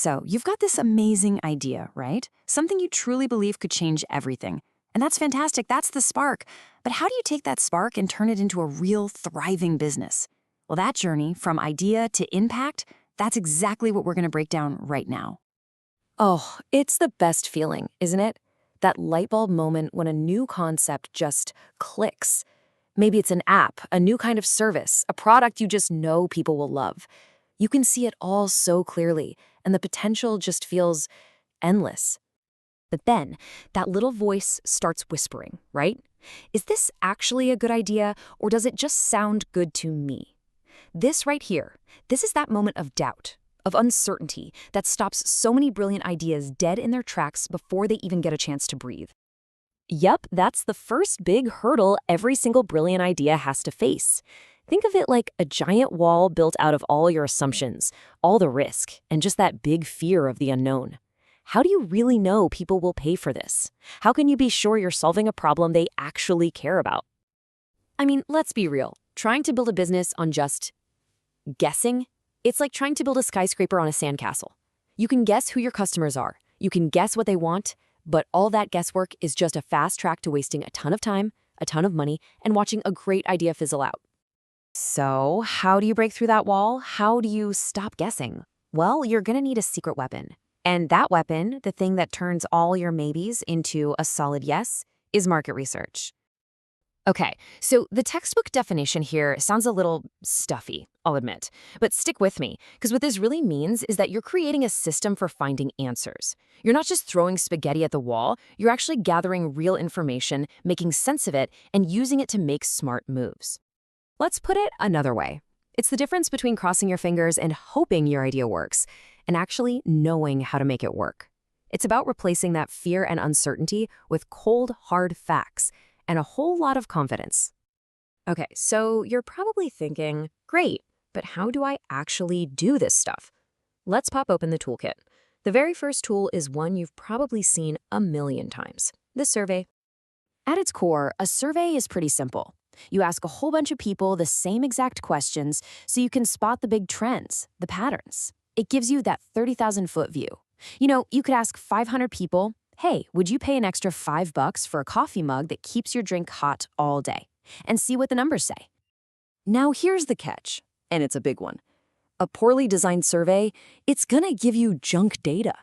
So, you've got this amazing idea, right? Something you truly believe could change everything. And that's fantastic, that's the spark. But how do you take that spark and turn it into a real, thriving business? Well, that journey from idea to impact, that's exactly what we're going to break down right now. Oh, it's the best feeling, isn't it? That light bulb moment when a new concept just clicks. Maybe it's an app, a new kind of service, a product you just know people will love. You can see it all so clearly, and the potential just feels endless. But then, that little voice starts whispering, right? Is this actually a good idea, or does it just sound good to me? This right here, this is that moment of doubt, of uncertainty that stops so many brilliant ideas dead in their tracks before they even get a chance to breathe. Yep, that's the first big hurdle every single brilliant idea has to face. Think of it like a giant wall built out of all your assumptions, all the risk, and just that big fear of the unknown. How do you really know people will pay for this? How can you be sure you're solving a problem they actually care about? I mean, let's be real. Trying to build a business on just guessing, it's like trying to build a skyscraper on a sandcastle. You can guess who your customers are, you can guess what they want, but all that guesswork is just a fast track to wasting a ton of time, a ton of money, and watching a great idea fizzle out. So, how do you break through that wall? How do you stop guessing? Well, you're gonna need a secret weapon. And that weapon, the thing that turns all your maybes into a solid yes, is market research. Okay, so the textbook definition here sounds a little stuffy, I'll admit. But stick with me, because what this really means is that you're creating a system for finding answers. You're not just throwing spaghetti at the wall, you're actually gathering real information, making sense of it, and using it to make smart moves. Let's put it another way. It's the difference between crossing your fingers and hoping your idea works, and actually knowing how to make it work. It's about replacing that fear and uncertainty with cold, hard facts and a whole lot of confidence. Okay, so you're probably thinking, great, but how do I actually do this stuff? Let's pop open the toolkit. The very first tool is one you've probably seen a million times, the survey. At its core, a survey is pretty simple. You ask a whole bunch of people the same exact questions so you can spot the big trends, the patterns. It gives you that 30,000-foot view. You know, you could ask 500 people, hey, would you pay an extra $5 for a coffee mug that keeps your drink hot all day? And see what the numbers say. Now here's the catch, and it's a big one. A poorly designed survey, it's gonna give you junk data.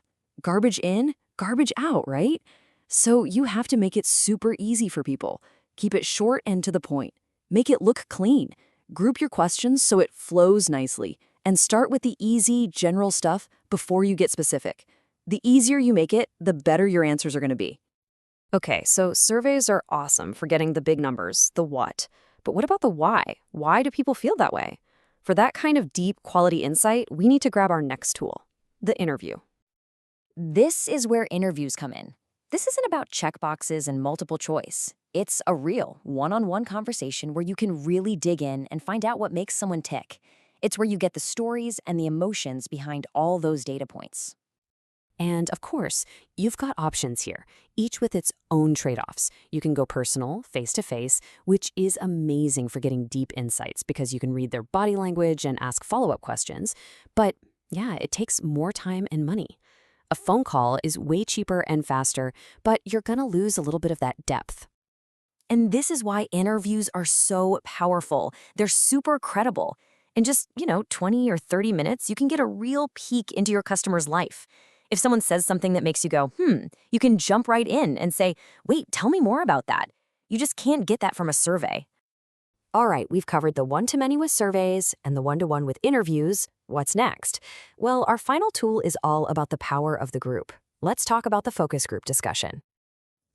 Garbage in, garbage out, right? So you have to make it super easy for people. Keep it short and to the point. Make it look clean. Group your questions so it flows nicely. And start with the easy, general stuff before you get specific. The easier you make it, the better your answers are going to be. Okay, so surveys are awesome for getting the big numbers, the what. But what about the why? Why do people feel that way? For that kind of deep quality insight, we need to grab our next tool, the interview. This is where interviews come in. This isn't about checkboxes and multiple choice. It's a real, one-on-one conversation where you can really dig in and find out what makes someone tick. It's where you get the stories and the emotions behind all those data points. And of course, you've got options here, each with its own trade-offs. You can go personal, face-to-face, which is amazing for getting deep insights because you can read their body language and ask follow-up questions. But yeah, it takes more time and money. A phone call is way cheaper and faster, but you're gonna lose a little bit of that depth. And this is why interviews are so powerful. They're super credible. In just, 20 or 30 minutes, you can get a real peek into your customer's life. If someone says something that makes you go, you can jump right in and say, wait, tell me more about that. You just can't get that from a survey. All right, we've covered the one-to-many with surveys and the one-to-one with interviews. What's next? Well, our final tool is all about the power of the group. Let's talk about the focus group discussion.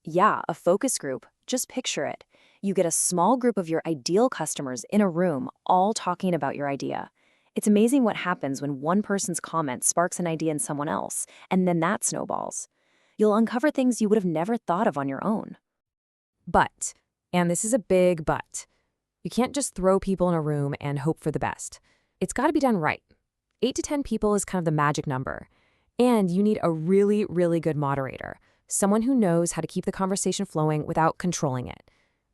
Yeah, a focus group. Just picture it. You get a small group of your ideal customers in a room, all talking about your idea. It's amazing what happens when one person's comment sparks an idea in someone else, and then that snowballs. You'll uncover things you would have never thought of on your own. But, and this is a big but, you can't just throw people in a room and hope for the best. It's got to be done right. 8 to 10 people is kind of the magic number. And you need a really, really good moderator, someone who knows how to keep the conversation flowing without controlling it.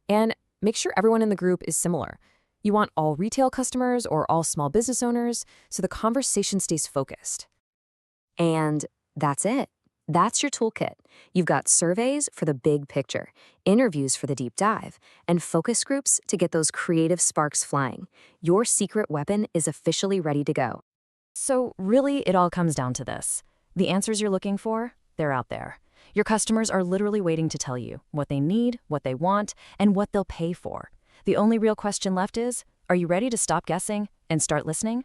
And make sure everyone in the group is similar. You want all retail customers or all small business owners, so the conversation stays focused. And that's it. That's your toolkit. You've got surveys for the big picture, interviews for the deep dive, and focus groups to get those creative sparks flying. Your secret weapon is officially ready to go. So really, it all comes down to this. The answers you're looking for, they're out there. Your customers are literally waiting to tell you what they need, what they want, and what they'll pay for. The only real question left is, are you ready to stop guessing and start listening?